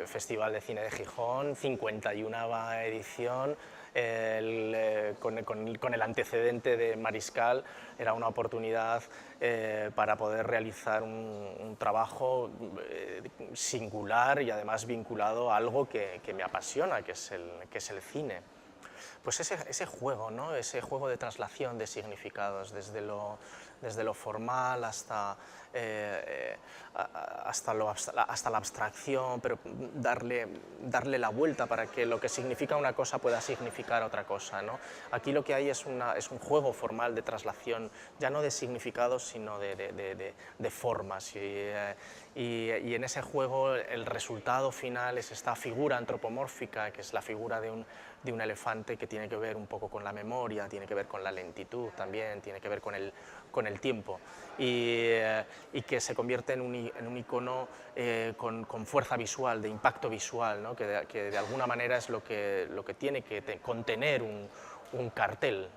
Festival de Cine de Gijón, 51ª edición, con el antecedente de Mariscal, era una oportunidad para poder realizar un trabajo singular y además vinculado a algo que me apasiona, que es el cine. Pues ese juego, ¿no? Ese juego de traslación de significados, desde lo formal hasta la abstracción, pero darle la vuelta para que lo que significa una cosa pueda significar otra cosa, ¿no? Aquí lo que hay es un juego formal de traslación, ya no de significados, sino de formas. Y en ese juego el resultado final es esta figura antropomórfica, que es la figura de un elefante, que tiene que ver un poco con la memoria, tiene que ver con la lentitud también, tiene que ver con el tiempo, y que se convierte en un icono con fuerza visual, de impacto visual, ¿no? que de alguna manera es lo que tiene que contener un cartel,